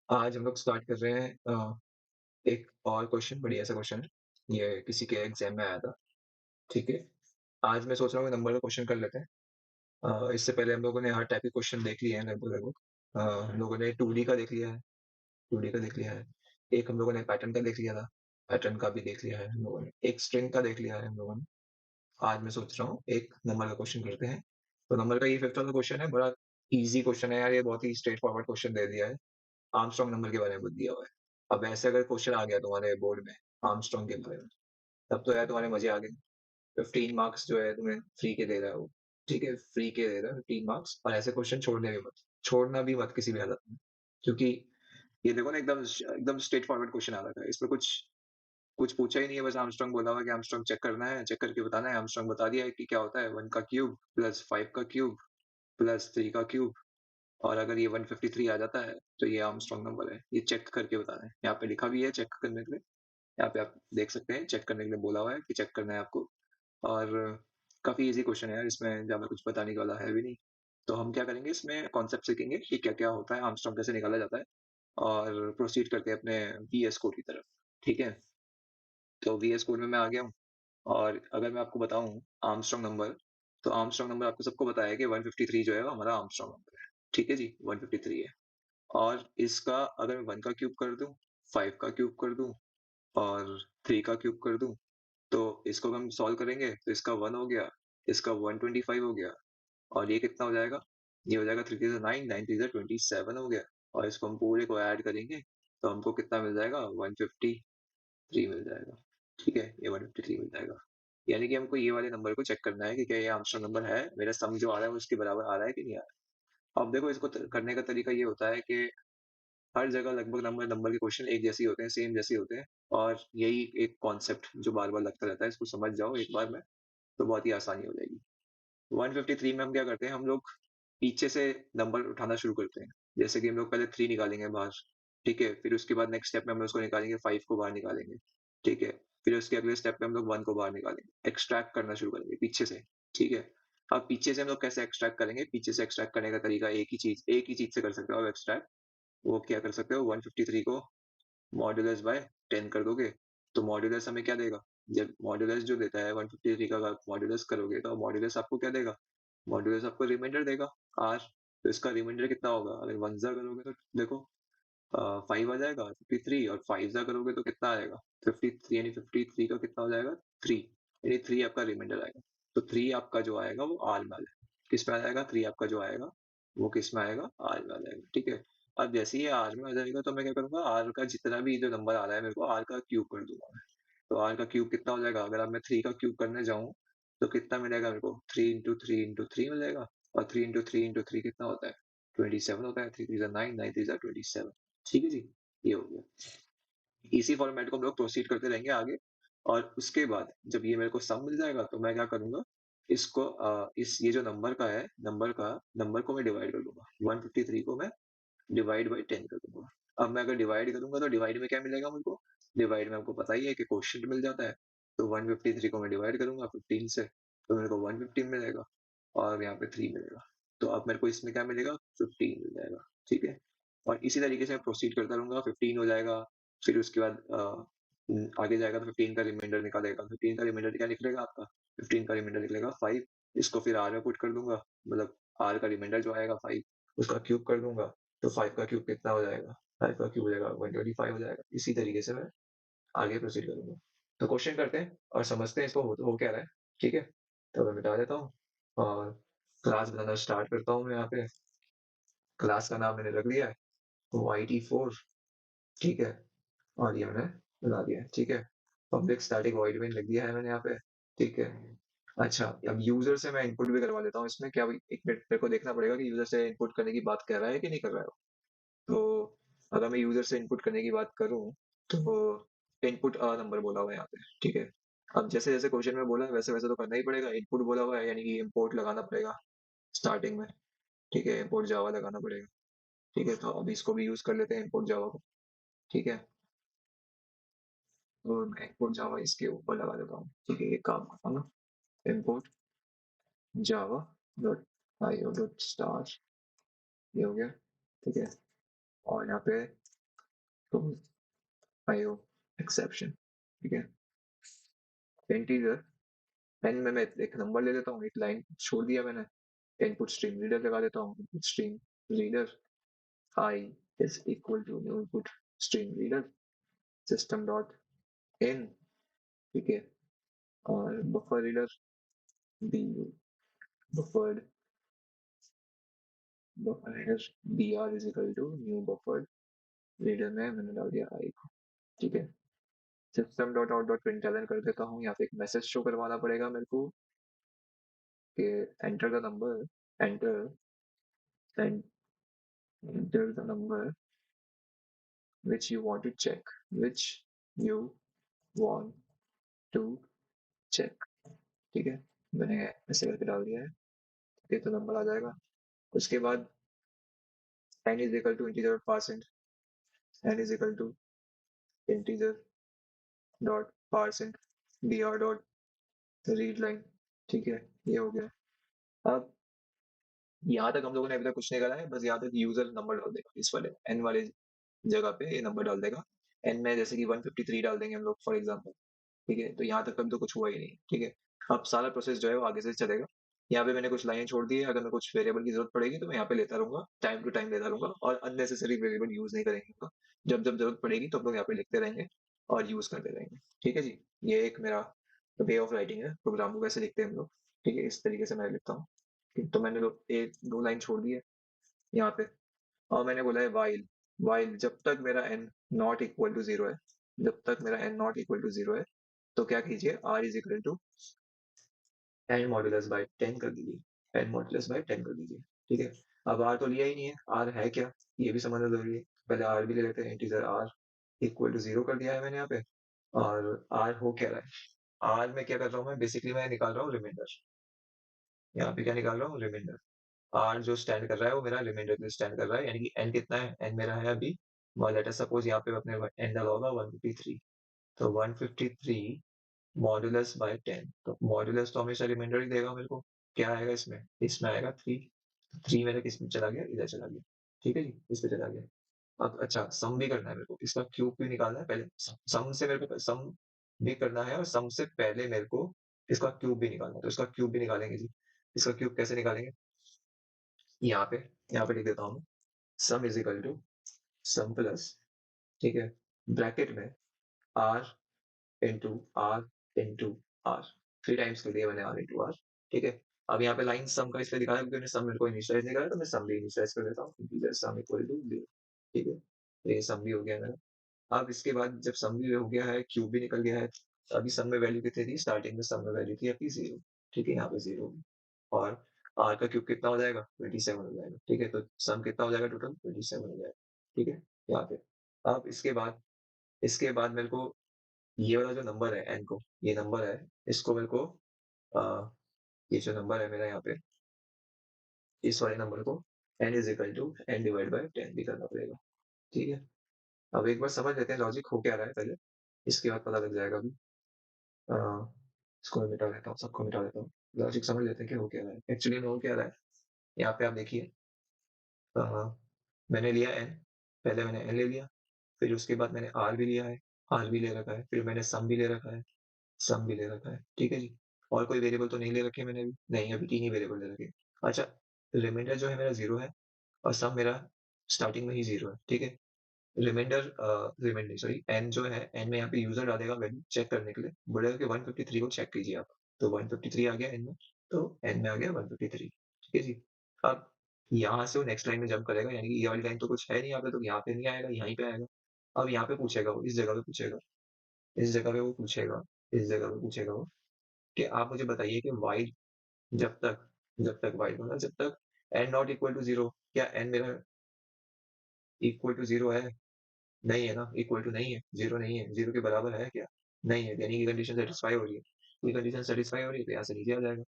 आज हम लोग स्टार्ट कर रहे हैं एक और क्वेश्चन बढ़िया सा क्वेश्चन है। ये किसी के एग्जाम में आया था। ठीक है। आज मैं सोच रहा हूँ नंबर का क्वेश्चन कर लेते हैं। इससे पहले हम लोगों ने हर टाइप के क्वेश्चन देख लिए हैं लगभग लगभग। हम लोगों ने 2D का देख लिया है। 2D का देख लिया है। एक हम लोगों ने पैटर्न का देख लिया था। पैटर्न का भी देख लिया है हम लोगों ने। एक स्ट्रिंग का देख लिया है हम लोगों ने। आज मैं सोच रहा हूँ एक नंबर का क्वेश्चन करते हैं। तो नंबर का ये फिफ्थ वाला क्वेश्चन है। बड़ा इजी क्वेश्चन है यार, ये बहुत ही स्ट्रेट फॉरवर्ड क्वेश्चन दे दिया है। आर्मस्ट्रांग नंबर के बारे में दिया हुआ है। अब ऐसे अगर क्वेश्चन आ गया तुम्हारे बोर्ड में आर्मस्ट्रांग के बारे में, तब तो यार तुम्हारे मजे आ गए। 15 मार्क्स जो है तुम्हें फ्री के दे रहा है वो। ठीक है, फ्री के दे रहा है 15 मार्क्स, और ऐसे क्वेश्चन छोड़ना भी मत किसी भी हालत में। क्योंकि ये देखो ना, एकदम एकदम स्ट्रेट फॉरवर्ड क्वेश्चन आ रखा है, इसमें कुछ कुछ पूछा ही नहीं है। बस आर्मस्ट्रांग बोला हुआ है कि आर्मस्ट्रांग चेक करना है, चेक करके बताना है। आर्मस्ट्रांग बता दिया है कि क्या होता है, 1 का क्यूब प्लस 5 का क्यूब प्लस 3 का क्यूब। और अगर ये 153 आ जाता है तो ये आर्मस्ट्रांग नंबर है। ये चेक करके बताना है, यहाँ पे लिखा भी है चेक करने के लिए। यहाँ पे आप देख सकते हैं चेक करने के लिए बोला हुआ है कि चेक करना है आपको। और काफी इजी क्वेश्चन है यार, इसमें ज्यादा कुछ बताने का वाला है भी नहीं। तो हम क्या करेंगे, इसमें कॉन्सेप्ट सीखेंगे कि क्या क्या होता है, आर्मस्ट्रांग कैसे निकाला जाता है, और प्रोसीड करते हैं अपने वीएस कोड की तरफ। ठीक है। तो वीएस कोड में मैं आ गया हूँ। और अगर मैं आपको बताऊं आर्मस्ट्रांग नंबर, तो आर्मस्ट्रांग नंबर आपको सबको पता है कि 153 जो है वो हमारा आर्मस्ट्रांग नंबर है। ठीक है जी, 153 है। और इसका अगर मैं 1 का क्यूब कर दूं, 5 का क्यूब कर दूं और 3 का क्यूब कर दूं, तो इसको हम सॉल्व करेंगे तो इसका 1 हो गया, इसका 125 हो गया, और ये कितना हो जाएगा, ये हो जाएगा 3 3 9, 9 3 27 हो गया। और इसको हम पूरे को ऐड करेंगे तो हमको कितना मिल जाएगा, 153 मिल जाएगा। ठीक है, ये 153 मिल जाएगा। यानी कि हमको ये वाले नंबर को चेक करना है कि क्या ये आर्मस्ट्रांग नंबर है, मेरा सम जो आ रहा है वो उसके बराबर आ रहा है कि नहीं आ रहा है। अब देखो, इसको करने का तरीका ये होता है कि हर जगह लगभग नंबर नंबर के क्वेश्चन एक जैसे ही होते हैं, सेम जैसे ही होते हैं। और यही एक कॉन्सेप्ट जो बार बार लगता रहता है, इसको समझ जाओ एक बार में, तो बहुत ही आसानी हो जाएगी। 153 में हम क्या करते हैं, हम लोग पीछे से नंबर उठाना शुरू करते हैं। जैसे कि हम लोग पहले 3 निकालेंगे बाहर। ठीक है, फिर उसके बाद नेक्स्ट स्टेप में हम लोग उसको निकालेंगे, 5 को बाहर निकालेंगे। ठीक है, फिर उसके अगले स्टेप में हम लोग 1 को बाहर निकालेंगे, एक्सट्रैक्ट करना शुरू करेंगे पीछे से। ठीक है। अब पीछे से हम लोग कैसे एक्सट्रैक्ट करेंगे, पीछे से एक्सट्रैक्ट करने का तरीका एक ही चीज से कर सकते हो एक्सट्रैक्ट। वो क्या कर सकते हो, 153 को मॉड्यूलस बाय 10 कर दोगे, तो मॉड्यूलस हमें क्या देगा। जब मॉड्यूलस जो देता है 153 का, अगर मॉड्यूलस करोगे तो मॉड्यूलस आपको क्या देगा, मॉड्यूलस आपको रिमाइंडर देगा, आर। तो इसका रिमाइंडर कितना होगा, अगर वन जा करोगे तो देखो 5 आ जाएगा 53, और 5 जा करोगे तो कितना आएगा 53, यानी 53 का कितना हो जाएगा 3, यानी 3 आपका रिमाइंडर आएगा। तो 3 आपका जो आएगा वो आर में आ जाएगा। किस में आ जाएगा, 3 आपका जो आएगा वो किस में आएगा, आर में आ जाएगा। ठीक है। अब जैसे ही ये आर में आ जाएगा तो मैं क्या करूंगा, आर का जितना भी जो नंबर आ रहा है मेरे को, आर का क्यूब कर दूंगा मैं। तो आर का क्यूब कितना हो जाएगा, अगर अब मैं 3 का क्यूब करने जाऊं तो कितना मिलेगा मेरे को, 3 इंटू 3 मिलेगा। और 3 इंटू 3 कितना होता है, 27 होता है। 3 3 9, 9 3 27। ठीक है जी, ये हो गया। इसी फॉर्मेट को हम लोग प्रोसीड करते रहेंगे आगे। और उसके बाद जब ये मेरे को सम मिल जाएगा तो मैं क्या करूंगा, इसको इस ये जो नंबर का है, नंबर को मैं डिवाइड कर दूंगा, 153 को मैं डिवाइड बाई 10 कर दूंगा। अब मैं अगर डिवाइड करूंगा तो डिवाइड में क्या मिलेगा मुझको, डिवाइड में आपको पता ही है कि क्वोशिएंट मिल जाता है। तो 153 को मैं डिवाइड करूंगा 15 से, तो मेरे को 115 मिलेगा, और यहाँ पे 3 मिलेगा। तो अब मेरे को इसमें क्या मिलेगा, 15 मिल जाएगा। ठीक है। और इसी तरीके से मैं प्रोसीड करता रहूंगा, 15 हो जाएगा। फिर उसके बाद आगे जाएगा तो 15 का रिमाइंडर निकालेगा, 15 का रिमाइंडर क्या निकलेगा आपका, 15 का रिमाइंडर निकलेगा 5। इसको फिर आर में पुट कर दूंगा, मतलब आर का रिमाइंडर जो आएगा 5, उसका क्यूब कर दूंगा। तो 5 का क्यूब कितना हो जाएगा, 5 का क्यूब हो जाएगा 125 हो जाएगा। इसी तरीके से मैं आगे प्रोसीड करूंगा। तो क्वेश्चन करते हैं और समझते हैं इसको हो क्या रहा है। ठीक है। तो मैं मिटा देता हूँ और क्लास बनाना स्टार्ट करता हूँ मैं यहाँ पे। क्लास का नाम मैंने रख दिया है YT4। ठीक है। और ये मैंने बना दिया है। ठीक है। पब्लिक स्टैटिक वॉइड मेन लिख दिया है मैंने यहाँ पे। ठीक है। अच्छा, अब यूजर से मैं इनपुट भी करवा लेता हूँ इसमें। क्या एक मिनट मेरे को देखना पड़ेगा कि यूजर से इनपुट करने की बात कर रहा है कि नहीं कर रहा है। तो अगर मैं यूजर से इनपुट करने की बात करूँ तो इनपुट नंबर बोला हुआ है यहाँ पे। ठीक है। अब जैसे जैसे क्वेश्चन में बोला है वैसे वैसे तो करना ही पड़ेगा। इनपुट बोला हुआ है यानी कि इम्पोर्ट लगाना पड़ेगा स्टार्टिंग में। ठीक है, इम्पोर्ट जावा लगाना पड़ेगा। ठीक है, तो अभी इसको भी यूज कर लेते हैं इम्पोर्ट जावा को। ठीक है। तो मैं इम्पोर्ट जावा इसके ऊपर लगा देता हूँ। ठीक है, ये काम करता हूँ ना, import Java dot I O dot star. ये हो गया। ठीक है। और यहाँ पे तो आई हो एक्सेप्शन, ठीक है। इंटीजर एन में मैं एक नंबर ले लेता हूँ, एक लाइन छोड़ दिया मैंने, इनपुट स्ट्रीम रीडर लगा देता हूँ, input stream reader I is equal to new input stream reader system dot in, ठीक है। और buffer reader B buffered buffer reader B R is equal to new buffered reader में मैंने डाल दिया आई को, ठीक है। System dot out dot println कर देता हूँ, यहाँ पे एक मैसेज शो करवाना पड़ेगा मेरे को कि enter the number, enter and enter the number which you want to check, which you want to check, ठीक है। मैंने ऐसे करके डाल दिया है, ठीक है, तो नंबर आ जाएगा। उसके बाद n is equal to integer percent, n is equal to integer dot percent br dot read line, ठीक है, ये हो गया। अब यहाँ तक हम लोगों ने अभी तक कुछ नहीं करा है, बस यहाँ तक यूजर नंबर डाल देगा, इस वाले n वाले जगह पे ये नंबर डाल देगा। n में जैसे कि 153 डाल देंगे हम लोग फॉर एग्जाम्पल, ठीक है। तो यहाँ तक तो कुछ हुआ ही नहीं, ठीक है। अब सारा प्रोसेस जो है वो आगे से चलेगा। यहाँ पे मैंने कुछ लाइनें छोड़ दी है, अगर मैं कुछ वेरिएबल की जरूरत पड़ेगी तो मैं यहाँ पे लेता रहूंगा, टाइम टू टाइम लेता रहूंगा, और अननेसेसरी वेरिएबल यूज नहीं करेंगे। जब जब जरूरत पड़ेगी तो हम लोग यहाँ पे लिखते रहेंगे और यूज करते रहेंगे, ठीक है जी। ये एक मेरा वे ऑफ राइटिंग है, प्रोग्राम को कैसे लिखते हैं हम लोग, ठीक है, इस तरीके से मैं लिखता हूँ। तो मैंने लोग एक दो लाइन छोड़ दी है यहाँ पे, और मैंने बोला है वाइल, वाइल जब तक मेरा n not equal to zero है, जब तक मेरा n not equal to zero है, तो क्या कीजिए, r is equal to N modulus by 10 कर दीजिए, एन मॉड्यूलस बाय 10 कर दीजिए, ठीक है। अब r तो लिया ही नहीं है, r है क्या, ये भी समझना जरूरी है। पहले r भी ले लेते हैं, integer r equal to zero कर दिया है मैंने यहाँ पे। और r हो क्या रहा है, r में क्या कर रहा हूँ मैं, बेसिकली मैं निकाल रहा हूँ रिमाइंडर। यहाँ पे क्या निकाल रहा हूँ, रिमाइंडर। r जो स्टैंड कर रहा है वो मेरा रिमाइंडर पे स्टैंड कर रहा है, यानी कि n कितना है, n मेरा है अभी, लेट अस सपोज यहाँ पे अपने n डाला होगा 153, तो 153 मॉड्यूलस बाय 10, तो मॉड्यूलस तो हमेशा रिमाइंडर ही देगा मेरे को। क्या आएगा इसमें, इसमें आएगा 3, 3 मेरा किस में चला गया, इधर चला गया, ठीक है जी, इस पे चला गया। अब अच्छा सम भी करना है मेरे को, इसका क्यूब भी निकालना है पहले, सम से मेरे को सम भी करना है, और सम से पहले मेरे को इसका क्यूब भी निकालना है, तो इसका क्यूब भी निकालेंगे जी। इसका क्यूब कैसे निकालेंगे, यहाँ पे यहाँ पे लिख देता हूँ, sum is equal to sum plus, ठीक है, ब्रैकेट में R into R into R, 3 times कर दिया मैंने आर इंटू आर, ठीक है। अब यहाँ पे लाइन सम का इसलिए दिखाया क्योंकि सम मेरे को इनिशियलाइज नहीं करा, तो मैं सम भी इनिशियलाइज कर देता हूँ, इंटीजर सम इक्वल टू 0, ठीक है। तो ये सम भी हो गया मेरा। अब इसके बाद जब सम भी हो गया है, क्यूब भी निकल गया है, तो अभी सम में वैल्यू कितनी थी, स्टार्टिंग में सम में वैल्यू थी आपकी 0, ठीक है, यहाँ पे 0, और आर का क्यूब कितना हो जाएगा, 27 हो जाएगा, ठीक है। तो सम कितना हो जाएगा, टोटल 27 हो जाएगा, ठीक है, यहाँ पे। अब इसके बाद मेरे को ये वाला जो नंबर है एन को, ये नंबर है, इसको मेरे को आ, ये जो नंबर है मेरा यहाँ पे, इस वाले नंबर को N is equal to N divide by 10 भी करना पड़ेगा, ठीक है। अब एक बार समझ लेते हैं लॉजिक हो क्या रहा है पहले, इसके बाद पता लग जाएगा अभी। आ, इसको मैं मिटा देता हूँ, सबको मिटा देता हूँ, लॉजिक समझ लेते हैं कि हो क्या रहा है, एक्चुअली में हो क्या रहा है। यहाँ पे आप देखिए, अ, मैंने लिया एन, पहले मैंने एन ले लिया, फिर उसके बाद मैंने आर भी लिया है, आर भी ले रखा है, फिर मैंने सम भी ले रखा है, सम भी ले रखा है, ठीक है जी। और कोई वेरिएबल तो नहीं ले रखे मैंने अभी, नहीं अभी 3 ही वेरिएबल ले रखे। अच्छा, रिमाइंडर जो है मेरा 0 है, और सम मेरा स्टार्टिंग में ही 0 है, ठीक है। रिमाइंडर रिमाइंडर सॉरी एन जो है, एन में यहाँ पे यूजर डालेगा वैल्यू चेक करने के लिए, बोलेगा कि 153 को चेक कीजिए आप, तो 153 आ गया एन में, तो एन में आ गया 153, ठीक है जी। अब यहाँ से वो नेक्स्ट लाइन में जंप करेगा, यानी कि ये वाली लाइन तो कुछ है नहीं यहाँ पे, तो यहाँ पे नहीं आएगा, यहीं पे आएगा। अब यहाँ पे पूछेगा वो, इस जगह पे पूछेगा, इस जगह पे वो पूछेगा, इस जगह पे पूछेगा वो, कि आप मुझे बताइए कि वाइल जब तक वाइल मतलब जब तक N not equal to zero, क्या एन मेरा इक्वल टू जीरो है, नहीं है ना, इक्वल टू नहीं है, जीरो नहीं है, जीरो के बराबर है क्या, नहीं है, यानी कि कंडीशन सेटिस्फाई हो रही है, कोई कंडीशन सेटिस्फाई हो रही है तो यहाँ से नीचे आ जाएगा।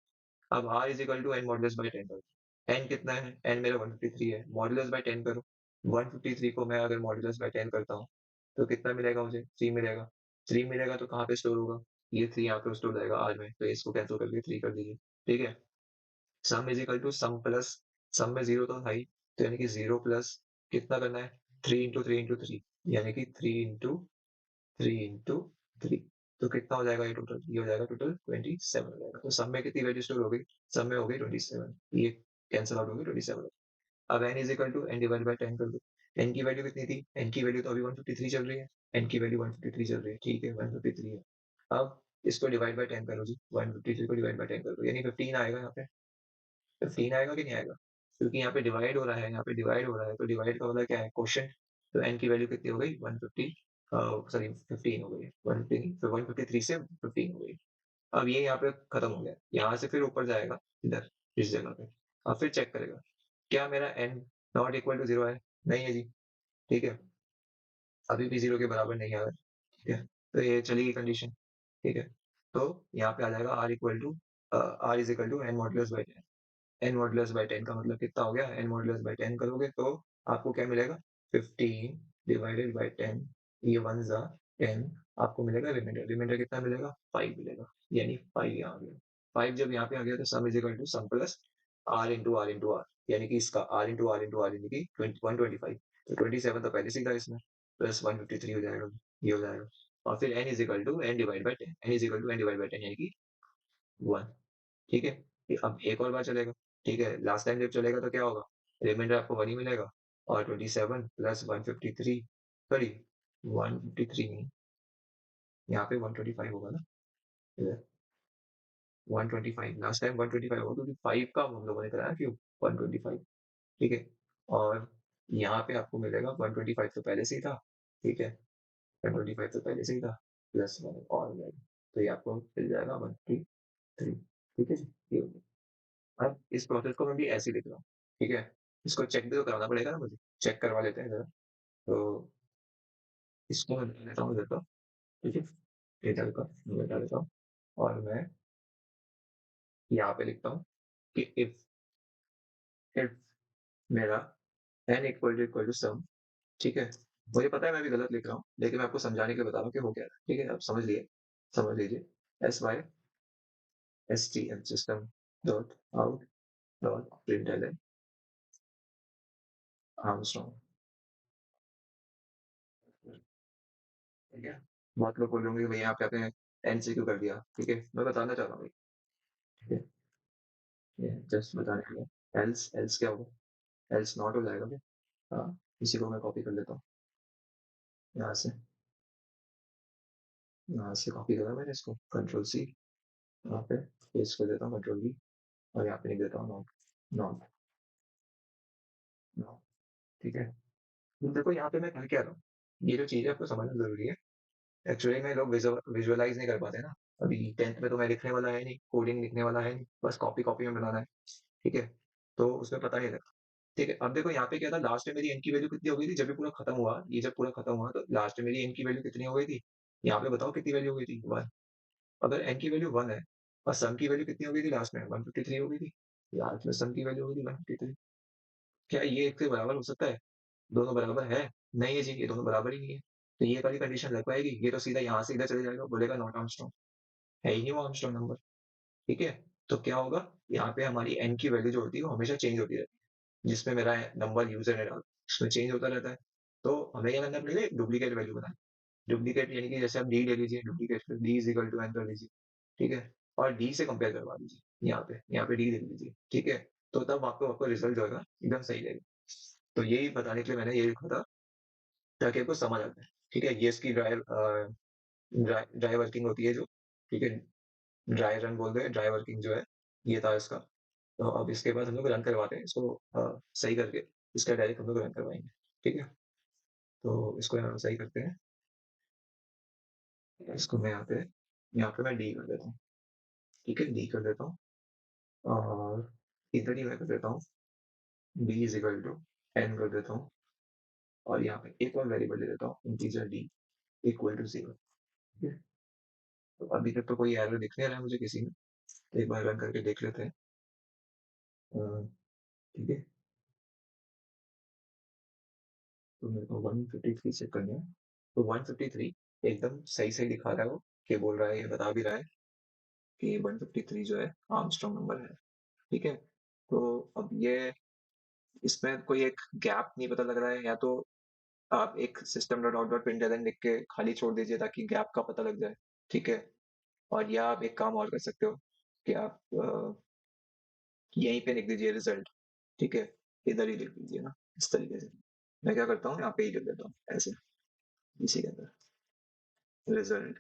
अब r is equal to N modulus by 10 करो, n कितना है, n मेरा 153 है, मॉडुलस बाई 10 करो, 153 को मैं अगर मॉडुलस बाई 10 करता हूँ तो कितना मिलेगा मुझे, 3 मिलेगा। 3 मिलेगा तो कहाँ पे स्टोर होगा, ये 3 यहाँ पे स्टोर हो जाएगा r में, तो इसको कैंसिल करके 3 कर दीजिए, ठीक है। Sum is equal to sum plus, sum में 0 तो है ही, तो यानी कि 0 प्लस कितना करना है, 3 यानी कि 3 तो कितना हो जाएगा ये टोटल? ये हो जाएगा टोटल 27 हो जाएगा। तो सब में कितनी वैल्यू स्टोर हो गई? सब में हो गई 27। ये कैंसल आउट हो गई 27। अब n is equal to n divide by 10 कर दो। n की वैल्यू कितनी थी? n की वैल्यू तो अभी 153 चल रही है। n की वैल्यू 153 चल रही है, ठीक है, 153 है। अब इसको डिवाइड बाय 10 करो जी, 153 को डिवाइड बाय 10 कर दो, यानी 15 आएगा यहाँ पे। 15 आएगा कि नहीं आएगा? क्योंकि यहाँ पे डिवाइड हो रहा है, यहाँ पे डिवाइड हो रहा है, तो डिवाइड का मतलब क्या है? क्वोशिएंट। तो n की वैल्यू कितनी हो गई? 150, सॉरी 15 हो गई, 150, फिर 153 से 15 हो गई। अब ये यहाँ पे खत्म हो गया, यहाँ से फिर ऊपर जाएगा इधर, इस जगह पे। अब फिर चेक करेगा, क्या मेरा n नॉट इक्वल टू 0 है? नहीं है जी, ठीक है, अभी भी 0 के बराबर नहीं आ रहा है, ठीक है, तो ये चलेगी कंडीशन, ठीक है। तो यहाँ पे आ जाएगा r equal to r is equal to N modulus by 10। N modulus by 10 का मतलब कितना हो गया? एन मॉडुलस बाई 10 करोगे तो आपको क्या मिलेगा? 15 डिवाइडेड बाई 10, ये 1 जा 10, आपको मिलेगा रिमाइंडर। रिमाइंडर कितना मिलेगा? 5 मिलेगा, यानी 5 यहाँ आ गया। 5 जब यहाँ पे आ गया तो sum is equal to sum plus R into R, यानी कि इसका आर यानी कि 125। तो 27 तो पहले से ही था इसमें, प्लस 153 हो जाएगा, ये हो जाएगा। और फिर n is equal to n divide by 10, n is equal to n divide by 10 यानी कि 1, ठीक है। अब एक और बार चलेगा, ठीक है, लास्ट टाइम जब चलेगा तो क्या होगा? रिमाइंडर आपको 1 ही मिलेगा, और 27 प्लस 153, सॉरी 153 नहीं, यहाँ पे 125 होगा ना, 125, लास्ट टाइम 125 होगा क्योंकि 5 का हम लोगों ने कराया क्यों? 125, ठीक है। और यहाँ पे आपको मिलेगा 125 तो पहले से ही था, ठीक है, 125 तो पहले से ही था, प्लस 1 और मिलेगा, तो ये आपको मिल जाएगा 153, ठीक है जी, ये हो गया। अब इस प्रोसेस को मैं भी ऐसे ही लिख रहा हूँ, ठीक है। इसको चेक भी तो कराना पड़ेगा ना मुझे, चेक करवा लेते हैं जरा। तो इसको मैं लिख लेता हूँ इधर का, ठीक है, इधर का मैं डाल देता हूँ, और मैं यहाँ पे लिखता हूँ कि इफ मेरा n इक्वल टू सम, ठीक है। मुझे पता है मैं भी गलत लिख रहा हूँ, लेकिन मैं आपको समझाने के लिए बता रहा हूँ कि हो क्या रहा है, ठीक है, आप समझ लीजिए। S Y S T M system dot out dot println Armstrong, ठीक है। बहुत लोग बोलेंगे भैया आप कहते हैं एनसीक्यू कर दिया, ठीक है, मैं बताना चाह रहा हूँ भाई, ठीक है, ये जस्ट बताने के लिए। एल्स एल्स क्या होगा? एल्स नॉट हो जाएगा क्या? हाँ, इसी को मैं कॉपी कर लेता हूँ, यहाँ से, यहाँ से कॉपी करा मैंने इसको, कंट्रोल सी, यहाँ पे पेस्ट कर देता हूँ, कंट्रोल वी, और यहाँ पे लिख देता हूँ नॉट, नॉट, नॉट, ठीक है। तो देखो यहाँ पे मैं कर क्या रहा हूँ, ये जो चीज़ है आपको समझना जरूरी है। एक्चुअली में लोग विजुअलाइज नहीं कर पाते ना। अभी 10th में तो मैं लिखने वाला है नहीं, कोडिंग लिखने वाला है नहीं, बस कॉपी कॉपी में बनाना है, ठीक है, तो उसमें पता नहीं लगता। ठीक है, अब देखो यहाँ पे क्या था, लास्ट में मेरी n की वैल्यू कितनी हो गई थी? जब ये पूरा खत्म हुआ, ये जब पूरा खत्म हुआ तो लास्ट में मेरी n की वैल्यू कितनी हो गई थी? यहाँ पे बताओ कितनी वैल्यू हो गई थी? 1। अगर n की वैल्यू 1 है और सम की वैल्यू कितनी हो गई थी लास्ट में? 153 हो गई थी। लास्ट में सम की वैल्यू हो गई थी 153। क्या ये एक से बराबर हो सकता है? दोनों बराबर है? नहीं है जी, ये दोनों बराबर ही नहीं है। तो ये वाली कंडीशन लग पाएगी? ये तो सीधा यहाँ से इधर चले जाएगा, बोलेगा नॉट आर्मस्ट्रांग, है ही नहीं वो आर्मस्ट्रांग नंबर, ठीक है। तो क्या होगा, यहाँ पे हमारी n की वैल्यू जो होती है वो हमेशा चेंज होती रहती है, जिसमें मेरा नंबर यूजर ने डाला उसमें चेंज होता रहता है। तो हमें क्या करना पड़ेगा? डुप्लीकेट वैल्यू बनाए। डुप्लीकेट यानी कि जैसे आप डी ले लीजिए, डुप्लीकेट फिर D is equal to N कर लीजिए, ठीक है, और डी से कंपेयर करवा दीजिए, यहाँ पे डी लिख लीजिए, ठीक है। तो तब आपको आपको रिजल्ट जो है एकदम सही रहेगा। तो यही बताने के लिए मैंने ये लिखा था, ताकि आपको समझ आ जाए, ठीक है। ये इसकी ड्राई वर्किंग होती है जो, ठीक है, ड्राई रन बोलते हैं, ड्राई वर्किंग जो है, ये था इसका। तो अब इसके बाद हम लोग रन करवाते हैं इसको, सही करके इसका डायरेक्ट हम लोग रन करवाएंगे, ठीक है। तो इसको सही करते हैं, इसको मैं यहाँ पे मैं डी कर देता हूँ, ठीक है, डी कर देता हूँ, और इधर ही मैं कर देता हूँ D is equal to N कर देता हूँ, और यहाँ पे एक और वेरिएबल ले देता हूँ इंटीजर डी इक्वल टू 0, ठीक है। तो अभी तक तो कोई एरर दिख नहीं रहा है मुझे किसी में, तो एक बार रन करके देख लेते हैं, अ, ठीक है। तो मेरे को 153 चेक करना है, तो 153 एकदम सही सही दिखा रहा है वो, कि बोल रहा है, ये बता भी रहा है कि 153 जो है आर्मस्ट्रांग नंबर है, ठीक है। तो अब ये इसमें कोई एक गैप नहीं पता लग रहा है, या तो आप एक system dot out dot println लिख के खाली छोड़ दीजिए ताकि गैप का पता लग जाए, ठीक है? और या आप एक काम और कर सकते हो कि आप यहीं पे लिख दीजिए रिजल्ट, ठीक है? इधर ही लिख दीजिए ना, इस तरीके से। मैं क्या करता हूँ, यहाँ पे ही लिख देता हूँ, ऐसे, इसी के अंदर, रिजल्ट,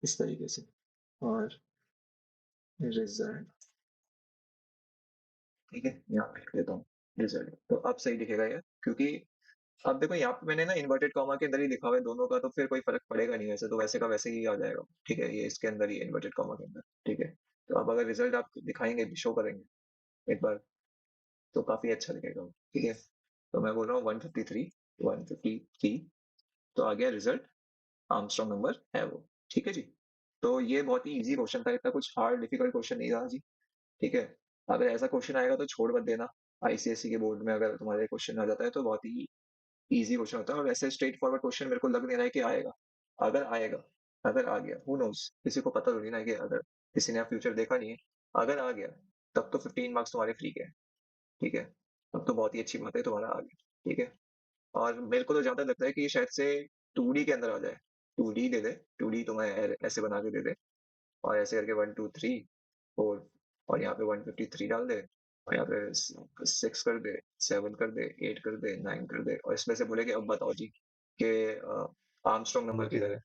इस तरीके से। और रिजल्ट, ठीक है? यहाँ पे लिख देता हूँ, रिजल्ट। तो अब सही दिखेगा ये, क्योंकि अब देखो यहाँ पे मैंने ना इन्वर्टेड कॉमा के अंदर ही लिखा हुआ है दोनों का, तो फिर कोई फर्क पड़ेगा नहीं, वैसे तो वैसे का वैसे ही आ जाएगा, ठीक है? ये इसके अंदर ही है, इन्वर्टेड कॉमा के अंदर, ठीक है? तो अब अगर रिजल्ट आप दिखाएंगे, शो करेंगे एक बार, तो काफी अच्छा दिखेगा वो, ठीक है? तो मैं बोल रहा हूँ 153, 153, तो आ गया रिजल्ट, आर्मस्ट्रांग नंबर है वो, ठीक है जी? तो ये बहुत ही इजी क्वेश्चन था, इतना कुछ हार्ड डिफिकल्ट क्वेश्चन नहीं था जी, ठीक है? अगर ऐसा क्वेश्चन आएगा तो छोड़ मत देना। आईसीएसई के बोर्ड में अगर तुम्हारे क्वेश्चन आ जाता है तो बहुत ही इजी क्वेश्चन होता है, और ऐसे स्ट्रेट फॉरवर्ड क्वेश्चन मेरे को लग नहीं रहा है कि आएगा। अगर आएगा, अगर आ गया, हु नोस, किसी को पता थोड़ी ना है कि अगर किसी ने फ्यूचर देखा नहीं है, अगर आ गया तब तो 15 मार्क्स तुम्हारे फ्री के हैं, ठीक है? तब तो बहुत ही अच्छी बात है, तुम्हारा आ गया, ठीक है? और मेरे को तो जहाँ तक लगता है कि ये शायद से 2D के अंदर आ जाए, 2D दे दे, 2D तुम्हें ऐसे बना के दे दे, और ऐसे करके 1 2 3 4, और यहाँ पे 153 डाल दे, और यहाँ पे 6 कर दे, 7 कर दे, 8 कर दे, 9 कर दे, और इसमें से बोले कि अब बताओ जी कि आर्मस्ट्रांग नंबर किधर है,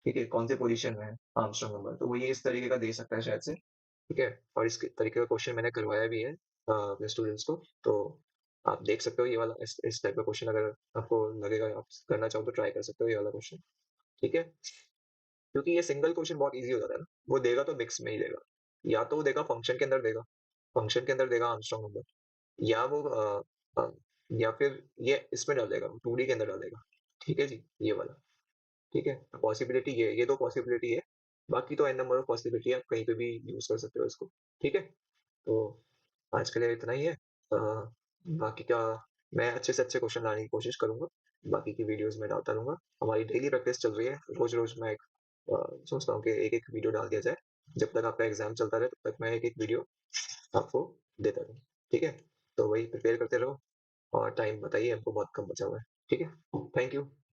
ठीक है? कौन से पोजीशन में है आर्मस्ट्रांग नंबर, तो वो ये इस तरीके का दे सकता है शायद से, ठीक है? और इस तरीके का क्वेश्चन मैंने करवाया भी है अपने स्टूडेंट्स को, तो आप देख सकते हो ये वाला, इस टाइप का क्वेश्चन अगर आपको लगेगा आप करना चाहो तो ट्राई कर सकते हो ये वाला क्वेश्चन, ठीक है? क्योंकि ये सिंगल क्वेश्चन बहुत ईज़ी हो जाता है ना, वो देगा तो मिक्स में ही देगा। या तो वो देगा फंक्शन के अंदर देगा, फंक्शन के अंदर देगा आर्मस्ट्रांग नंबर, या वो अ, या फिर ये इसमें डाल देगा, 2D के अंदर डाल देगा। ठीक है जी? ये वाला, ठीक है? तो पॉसिबिलिटी ये 2 पॉसिबिलिटी है। बाकी तो एन नंबर ऑफ पॉसिबिलिटी है, आप कहीं पे भी यूज़ कर सकते हो इसको। ठीक है? तो आज के लिए इतना ही है। बाकी का मैं अच्छे से अच्छे क्वेश्चन लाने की कोशिश करूँगा। बाकी की वीडियोज़ मैं डालता रहूँगा। हमारी डेली प्रैक्टिस चल रही है। रोज़-रोज़ मैं सोचता हूँ कि एक-एक वीडियो डाल दिया जाए। जब तक आपका एग्ज़ाम चलता रहे तब तक मैं एक-एक वीडियो आपको देता रहूँ। ठीक है? तो वही प्रिपेयर करते रहो, और टाइम बताइए, हमको बहुत कम बचा हुआ है। ठीक है? Thank you.